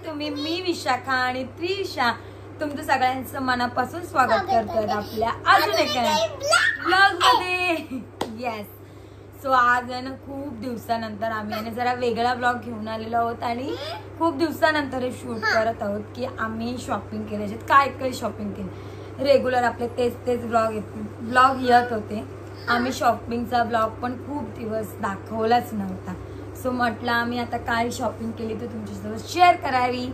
तुम्ही मी विशाखा आणि त्रिशा तुमचं सगळ्यांचं मनापासून स्वागत करतात आपल्या अजून एका ब्लॉग मध्ये. येस, सो आज आहे ना खूप दिवसानंतर आम्ही जरा वेगळा ब्लॉग घेऊन आलेलो आहोत आणि खूप दिवसानंतर हे शूट करत आहोत की आम्ही शॉपिंग केले, काय काय शॉपिंग केली. रेग्युलर आपले तेच ब्लॉग येत होते. आम्ही शॉपिंगचा ब्लॉग पण खूप दिवस दाखवलाच नव्हता. सो म्हटलं आम्ही आता काय शॉपिंग केली तर तुमच्यासोबत शेअर करावी.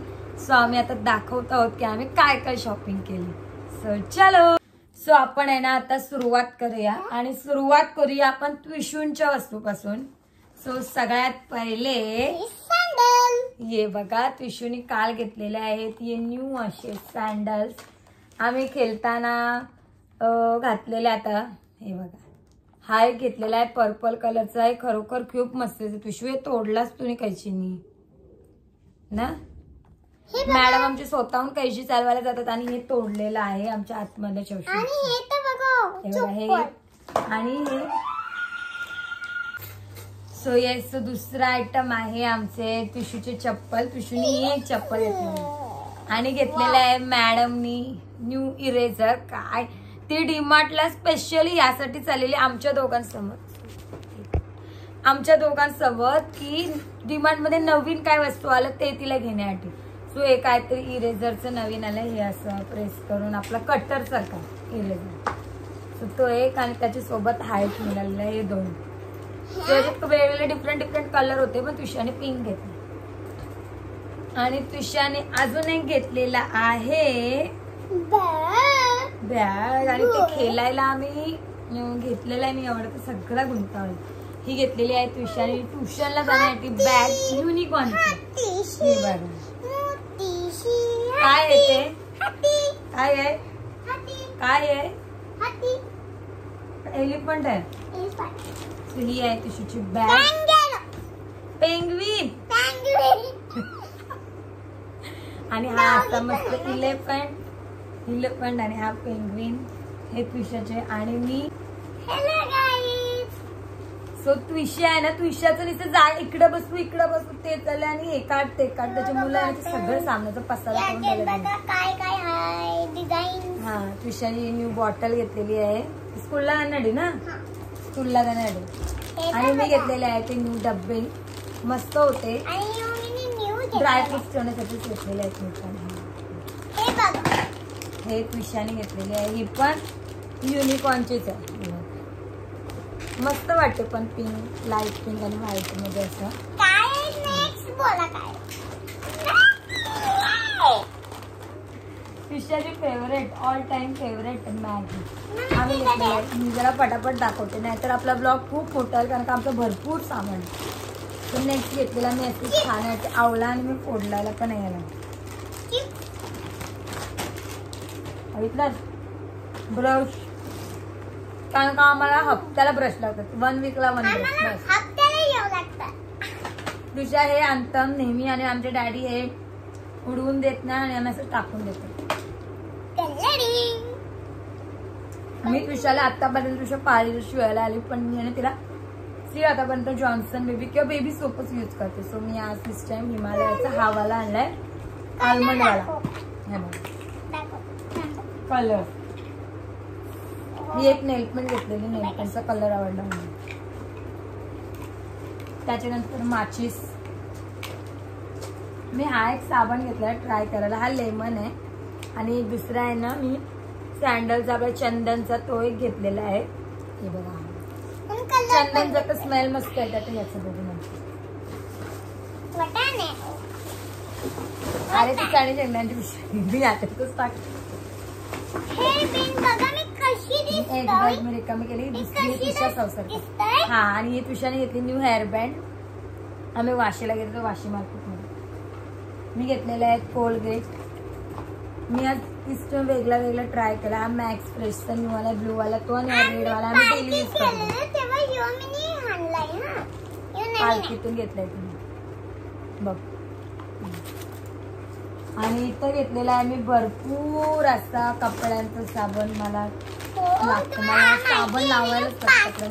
सो आम्ही आता दाखवत आहोत की आम्ही काय काय शॉपिंग केली. सो चलो, सो आपण आहे ना आता सुरुवात करूया आणि सुरुवात करूया आपण ट्विशूंच्या वस्तूपासून. सो सगळ्यात पहिले ये बघा, ट्विशूनी काल घेतलेले आहेत ये न्यू असे सँडल्स. आम्ही खेळताना घातलेले. आता हे बघा, हा एक घेतलेला आहे पर्पल कलरचा आहे. खरोखर खूप मस्त आहे. पिशवी तोडलाच तुम्ही कैचीनी ना. मॅडम आमची स्वतःहून कैची चालवायला जातात आणि हे तोडलेलं आहे आमच्या आतमध्ये चौशी. आणि हे सो येस, दुसरा आयटम आहे आमचे टिशूचे चप्पल. टिशूनी एक चप्पल घेतली आणि घेतलेलं आहे मॅडमनी न्यू इरेझर. काय ती डीमार्टला स्पेशली यासाठी चाललेली आमच्या दोघांसोबत की डीमार्ट मध्ये नवीन काय वस्तू आलं ते तिला घेण्यासाठी. सो हे काहीतरी इरेझरचं नवीन आलं, हे असं प्रेस करून आपला कटर सारखा इरेझर. सो तो एक आणि त्याच्या सोबत हाईट मिळालेला आहे. हे दोन त्याच्यात वेगवेगळे डिफरंट कलर होते पण तुषाने पिंक घेतले. आणि तुषाने अजून एक घेतलेला आहे बॅग आणि ते खेळायला आम्ही घेतलेला आहे. मी एवढं सगळा गुंतावला. ही घेतलेली आहे तुषाने ट्युशनला जाण्यासाठी बॅग युनिकॉर्न. हे बघा काय येते, काय आहे, काय आहे, एलिफंट आहे. ही आहे तुझी बॅग पेंग्विन. आणि हा असा मस्त इलेफंट आणि हा पेंग्विन हे त्विशाचे. आणि मी सो त्विशा आहे ना, त्विशाचं नुसतं जा इकडे बसू ते चालले आणि हे काढ ते काढ. त्याच्या मुलांना सगळं सामन्याचा पसारा करून दिला. हा, त्विशाने न्यू बॉटल घेतलेली आहे स्कूलला जाण्यासाठी ना, स्कूलला जाण्यासाठी. आणि मी घेतलेले आहे ते न्यू डब्बे, मस्त होते. ड्रायफ्रुट्स ठेवण्यासाठी घेतलेले आहेत. हे त्विशाने घेतलेले आहे. ही पण युनिकॉर्नचीच आहे. मस्त वाटते पण पिंक, लाईट पिंक आणि व्हाईट मध्ये असं. त्विशाची favourite, all time favourite Maggi आम्ही घेतलेली आहे. मी जरा पटापट दाखवते नाहीतर आपला ब्लॉग खूप मोठा आहे कारण का आमचं भरपूर सामान. तर नेक्स्ट घेतलेला मी अशीच खाण्याची आवळा आणि मी फोडलायला पण यायला ब्रश. कारण का आम्हाला हप्त्याला ब्रश लागतात, 1 वीकला 1 ब्रश. तुझ्या हे आणतं नेहमी आणि आमचे डॅडी हे उडवून देत नाही आणि आम्ही असं टाकून देतो. मी तुझ्याला आतापर्यंत तुझ्या पाळी शिवायला आली पण मी आणि तिला आतापर्यंत जॉन्सन बेबी किंवा बेबी सोपच यूज करते. सो मी आज दिस टाइम हिमालयाचा हा वाला आणलाय, आल्मंड वाला कलर. ही एक नेलपेंट घेतलेली, नेलपेंटचा कलर आवडला म्हणून. त्याच्यानंतर माचीस. मी हा एक साबण घेतला ट्राय करायला, हा लेमन आहे. आणि दुसरा आहे ना मी सँडलचा आपला चंदनचा तो एक घेतलेला आहे. हे बघा चंदनचा तर स्मेल मस्त आहे. त्यात याचं बघून अरे ती साडी शेंगदाण्याची पिशवी याच्यातच टाकते. मी रिकामी केली. दुसरी तुषा संसार. हा, आणि ही तुषाने घेतली न्यू हेअर बँड. आम्ही वाशीला गेलो, वाशी मार्केट मध्ये. मी घेतलेला आहे कोलगेट. मी आज सिस्टम वेगळा ट्राय केला. हा मॅक्स फ्रेशचा न्यू वाला ब्लू वाला तो आणि रेड वाला आम्ही डेली यूज करतो. पालखीतून घेतलाय तुम्ही बघ. आणि इथं घेतलेला आहे मी भरपूर असा कपड्यांचा साबण. मला लागतं, मला साबण लावायलाच लागतं.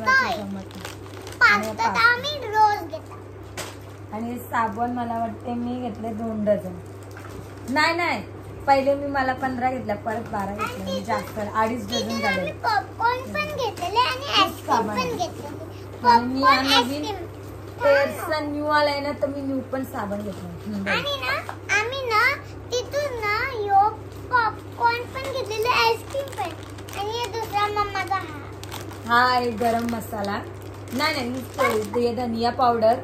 पास्ता आम्ही रोज घेतो. आणि साबण मला वाटते मी घेतले 2 डझन. नाही पहिले मी मला 15 घेतल्या, परत 12 घेतल्या, म्हणजे जास्त 2.5 डझन झाले. पॉपकॉर्न पण घेतलेले आणि आईस्क्रीम पण घेतलेले. आणि मी हा नवीन पेअर्सन न्यू आलाय ना, तर मी न्यू पण साबण घेतला. आणि ना आम्ही ना तिथून ना यो पॉपकॉर्न पण घेतलेले, आईस्क्रीम पण. आणि हे दुसरा मम्माचा हा आहे गरम मसाला. नाही धनिया पावडर,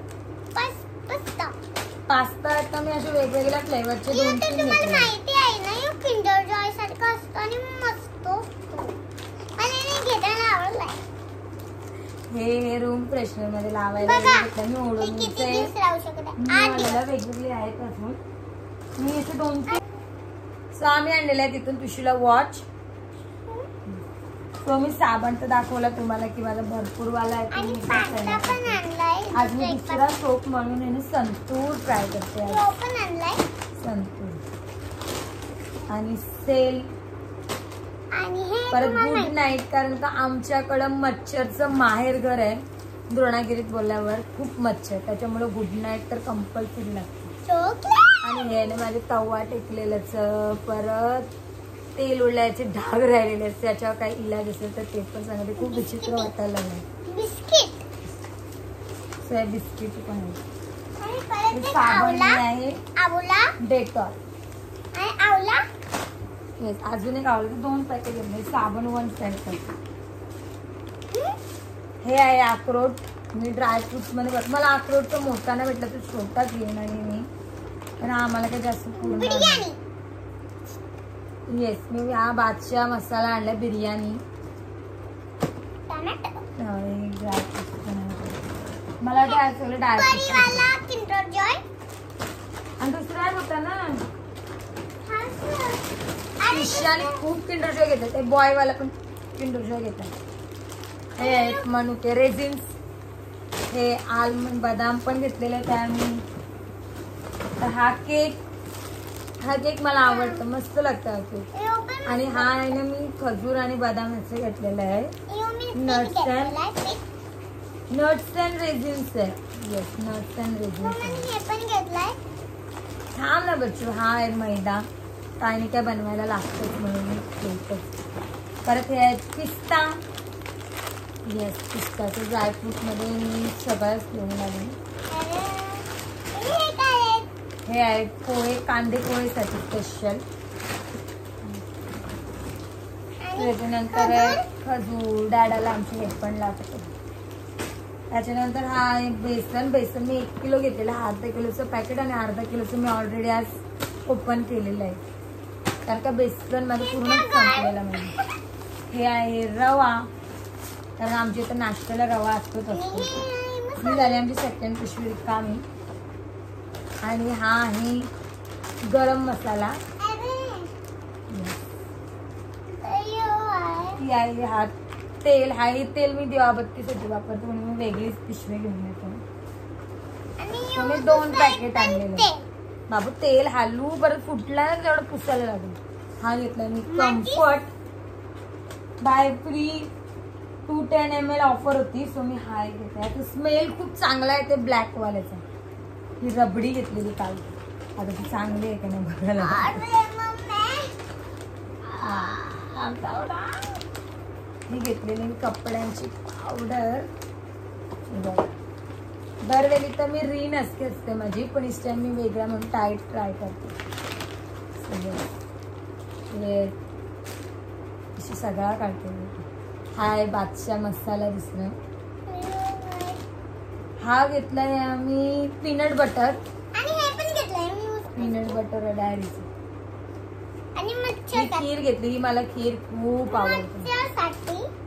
पास्ता. आता मी असे वेगवेगळ्या फ्लेवरचे 2-3 घेतले. माहिती आहे ना, यो किंडर जॉय सारखा असतो आणि मस्त असतो. आणि घेताना आवडलाय. हे रूम फ्रेशनर मध्ये लावायला घेतलं मी. ओडोनिलचे वेगवेगळे आहेत अजून. मी असे 2-3 सो आम्ही आणलेले आहे तिथून तुशीला वॉच. तो मी साबण तर दाखवला तुम्हाला की माझा भरपूर वाला आहे. आज मी दुसरा सोप म्हणून आहे संतूर ट्राय करते. संतूर आणि सेल परत गुड नाईट, कारण का आमच्याकडं मच्छरचं माहेर घर आहे. द्रोणागिरीत बोलल्यावर खूप मच्छर, त्याच्यामुळे गुड नाईट तर कंपल्सरी लागते. आणि हे माझे तवा टेकलेलंच, परत तेल उडल्याचे डाग राहिलेले, त्याच्यावर काही इलाज असेल तर ते पण सांगते. खूप विचित्र वाटायला लागलं. बिस्किट पण आहे. साबण आहे डेटॉल. अजून एक आवडलं 2 पॅकेट घेतले. साबण 1 पॅकेट. हे आहे अक्रोड. मी ड्रायफ्रुट्स मध्ये मला अक्रोडचा मोठा नाही भेटला तर छोटाच घेणार आहे मी, पण आम्हाला काही जास्त पूर्ण. येस, मी हा बादशाह मसाला आणला बिर्याणी. मला वाटतं डायफ्रुट आणि दुसरा होता ना ईशाने खूप किंडर जॉय घेतला. ते बॉय वाला पण किंडर जॉय घेतला. हे आहेत मनुके रेझिन्स. हे आलमंड बदाम पण घेतलेले आहे आम्ही. तर हा केक मला आवडतं, मस्त लागतं हा केक. आणि हा आहे ना मी खजूर आणि बदाम याचं घेतलेलं आहे. नट्स अँड रेझिन्स आहे. Yes, nuts and resins. छान ना बच्चू. हा आहे मैदा, काय नाही काय बनवायला लागतंच म्हणून केकच. परत हे आहेत पिस्ता. येस, पिस्ताचं ड्रायफ्रूट मध्ये मी सगळंच घेऊन आले. हे आहेत पोहे, कांदे पोहेसाठी स्पेशल. त्याच्यानंतर खजूर, डॅडाला आमचे हे पण लागतं. त्याच्यानंतर हा आहे बेसन. मी 1 किलो घेतलेला, अर्धा किलोचं पॅकेट आणि अर्धा किलोचं मी ऑलरेडी आज ओपन केलेलं आहे, कारण का बेसन माझं पूर्ण संपलेलं म्हणजे. हे आहे रवा, कारण आमच्या इथं नाश्त्याला रवा असतोच असतो. ही झाली आमची 2nd पिशवी रिकामी. आणि हा आहे गरम मसाला. हा तेल. हे तेल मी दिवाबत्तीसाठी वापरतो म्हणून मी वेगळीच पिशवी घेऊन येतो. मी 2 पॅकेट आणलेले. बाबू तेल हलवू परत फुटला ना तेवढं पुसायला लागेल. हा घेतला मी comfort buy free 210 ml offer होती, सो मी हा घेतला. तो स्मेल खूप चांगला आहे, ते ब्लॅक वाल्याचा. ही रबडी घेतलेली काल. आता ती चांगली आहे का नाही बघायला. ही घेतलेली मी कपड्यांची पावडर. दरवेळी तर मी रीन असते माझी, पण इस टाइम मी वेगळा म्हणून टाईट ट्राय करते. सगळा काढते. हा आहे बादशाह मसाला दुसरा. हा घेतलाय आम्ही पीनट बटर. आणि हे पण घेतलंय मी पीनट बटर डायरीचं. आणि खीर घेतली. ही मला खीर खूप आवडते.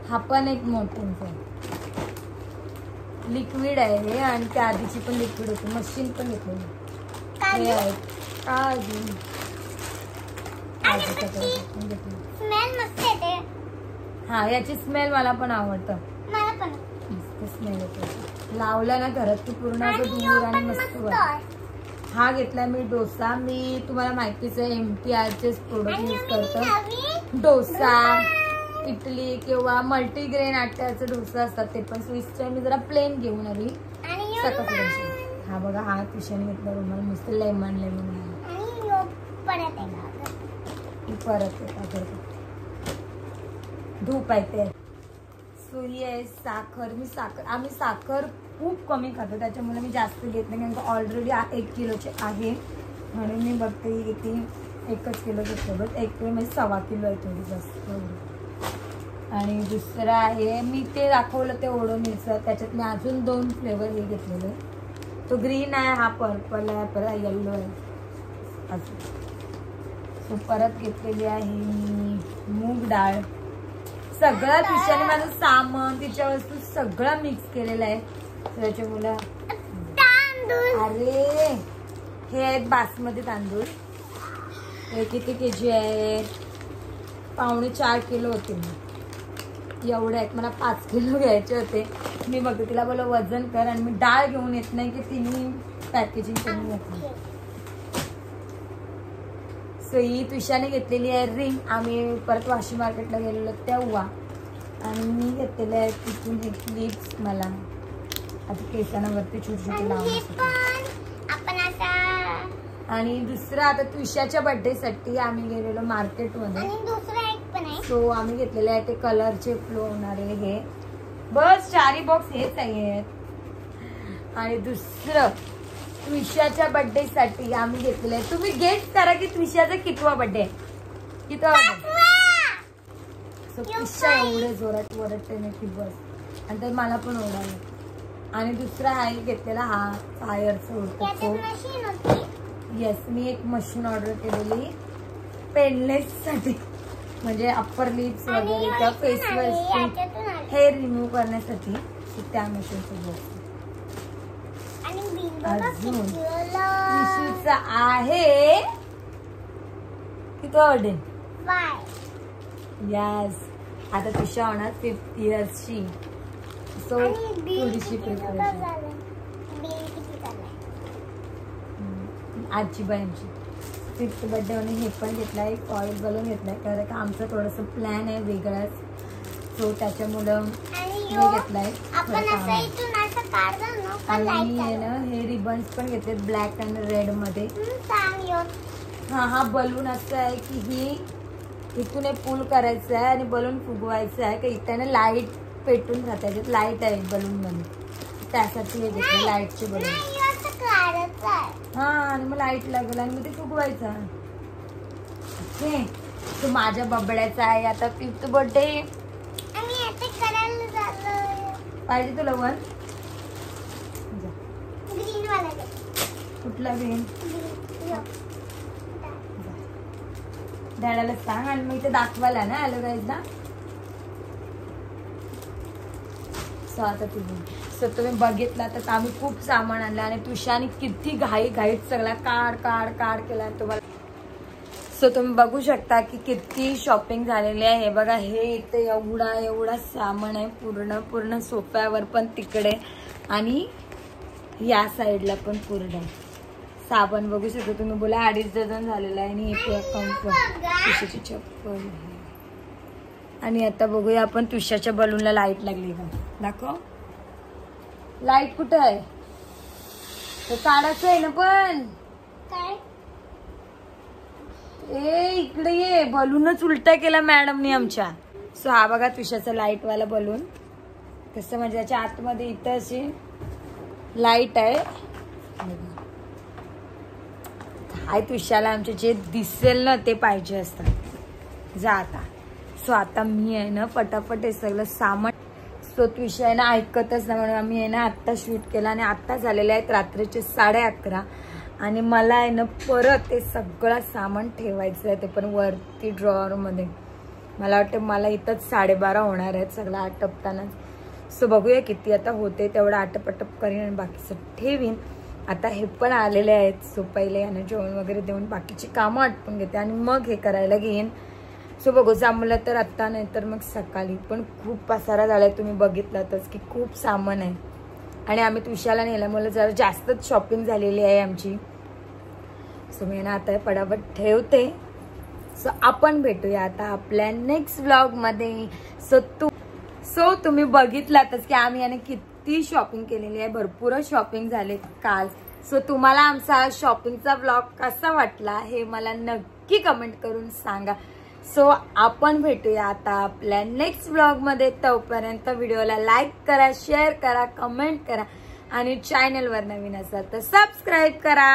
हा पण एक मोठा लिक्विड आहे हे, आणि त्या आधीची पण लिक्विड होती. मशीन पण घेतलेली. हे आहे काजू. हा, याची स्मेल मला पण आवडतं. स्मेल येते. लावला ना घरात की पूर्ण दूर आणि मस्त. हा घेतला मी डोसा. मी तुम्हाला माहितीच आहे MPRचे प्रोडक्ट यूज करतो. डोसा इडली किंवा मल्टीग्रेन आट्याचं डोसा असतात ते पण. स्विसच्या मी जरा प्लेन घेऊन आली सकाळी. हा बघा, हा ट्युशन घेतला रुमाल मस्त लेमन परत धूप आहे ते. सुई आहे, साखर. आम्ही साखर खूप कमी खातो त्याच्यामुळे मी जास्त घेत नाही, कारण ऑलरेडी 1 किलोचे आहे म्हणून मी बघते किती 1 किलो घेतलं. बट 1 किलो म्हणजे 1.25 किलो आहे, थोडी जास्त. आणि दुसरं आहे मी ते दाखवलं ते ओडोनिलचं, त्याच्यात मी अजून 2 फ्लेवर हे घेतलेले. तो ग्रीन आहे, हा पर्पल आहे, परत येल्लो आहे अजून. सो परत घेतलेली आहे मी मूग डाळ. सगळं तुझ्याने माझं सामान तिच्या वस्तू सगळं मिक्स केलेलं आहे. त्याच्या मुलं अरे हे आहेत बासमती तांदूळ. हे किती केजी आहे? 4.25 किलो होते. मी एवढे आहेत, मला 5 किलो घ्यायचे होते. मी बघते तिला बोला वजन कर, आणि मी डाळ घेऊन येत नाही की तिने पॅकेजिंग करून घेतली. सो ही तुषाने घेतलेली आहे रिंग. आम्ही परत वाशी मार्केटला गेलेलो तेव्हा, आणि मी घेतलेले आहे तिथून हे क्लिप्स. मला आता केसांवरती छोटी छोटी लावून. आणि दुसरं आता तुषाच्या बर्थडे साठी आम्ही गेलेलो मार्केटमध्ये. सो आम्ही घेतलेले आहे ते कलरचे फ्लो होणारे हे. बस 4 बॉक्स हेच आहेत. आणि दुसरं त्विशाच्या बर्थडे साठी आम्ही घेतलेलं आहे. तुम्ही गेस करा की त्विशाचा कितवा बर्थडे आहे? कितवा बर्थडे? सो त्विशा एवढे जोरात ओरडते नाही की बस, आणि तर मला पण ओरडायला. आणि दुसरा आहे घेतलेला हा फायरचं होतं. येस, मी एक मशीन ऑर्डर केलेली पेनलेस साठी, म्हणजे अप्पर लिप्स वगैरे किंवा फेसवॉश हेअर रिमूव्ह करण्यासाठी. त्या मशीनचं बघतो. अजून विशूचा आहे किती बर्थडे? यस, आता तुझ्या होणार 5 इयर्सची. सो थोडीशी प्रिपरेशन. आजीबाईंची 5th बर्थडे म्हणून हे पण घेतलाय, एक ऑइल बलून घेतलाय, कारण का आमचं थोडंसं प्लॅन आहे वेगळाच. सो त्याच्यामुळं हे घेतलाय. आणि हे रिबन्स पण घेतलेत ब्लॅक अँड रेड मध्ये. हा बलून असं आहे की ही इथून पुल करायचं आहे आणि बलून फुगवायचं आहे का इथं लाईट पेटून राहतात. लाईट आहे बलून मध्ये, त्यासाठी हे घेतलं लाईटचे बलून. हा, आणि मग लाईट लागेल आणि मग ते फुगवायचं. ओके, तो माझ्या बबड्याचा आहे आता 5th बर्थडे. पाहिजे तुला वन? कुठला ग्रीन? डॅडाला सांग, आणि मग इथे दाखवायला ना आलो गाईजला. सो आता तुम्ही बघितला तर आम्ही खूप सामान आणलं, आणि तुषाने किती घाईत सगळा काढ केला तुम्हाला. सो तुम्ही बघू शकता की किती शॉपिंग झालेली आहे. हे बघा, हे इथे एवढा सामान आहे पूर्ण सोफ्यावर पण तिकडे, आणि या साईडला पण पूर्ण साबण बघू शकता तुम्ही. बोला 2.5 डझन झालेला आहे. आणि इथे तुषाची चप्पल. आणि आता बघूया आपण तुषाच्या बलूनला लाईट लागली का, दाखव. लाईट कुठं आहे? ते काढायचं आहे ना पण. इकडे ये, बलूनच उलटा केला मॅडमनी आमच्या. सो हा बघा तुषाचा लाईट वाला बलून कसं, म्हणजे त्याच्या आतमध्ये इथं अशी लाईट आहे. काय तुषाला आमचे जे दिसेल ना ते पाहिजे असतात. जा आता. सो आता मी आहे ना फटाफट हे सगळं सामान. सो तुषा आहे ना ऐकतच ना, म्हणून आम्ही आहे ना आत्ता शूट केला, आणि आत्ता झालेले आहेत रात्रीचे 11:30. आणि मला आहे ना परत ते सगळं सामान ठेवायचं आहे, ते पण वरती ड्रॉवरमध्ये. मला वाटतं मला इथंच 12:30 होणार आहेत सगळं आटपताना. सो बघूया किती आता होते तेवढं आटप करीन आणि बाकीचं ठेवीन. आता हे पण आलेले आहेत. सो पहिले यांना जेवण वगैरे देऊन बाकीची कामं आटपून घेते आणि मग हे करायला घेईन. सो बघू जमलं तर आत्ता, नाही तर मग सकाळी. पण खूप पसारा झालाय, तुम्ही बघितलातच की खूप सामान आहे. आणि आम्ही तुषाला नेल्यामुळे जरा जास्तच शॉपिंग झालेली आहे आमची. सो मी ना आता पटापट ठेवते सो आपण भेटूया आता आपल्या नेक्स्ट व्लॉग मध्ये. सो तुम्ही बघितलातच की आम्ही याने किती शॉपिंग केलेली आहे. भरपूर शॉपिंग झाले काल. सो तुम्हाला आमचा शॉपिंगचा व्लॉग कसा वाटला हे मला नक्की कमेंट करून सांगा. सो आपण भेटूया आता आपल्या नेक्स्ट व्लॉग मध्ये. तोपर्यंत व्हिडिओला लाईक करा, शेअर करा, कमेंट करा आणि चॅनलवर नवीन असाल तर सबस्क्राईब करा.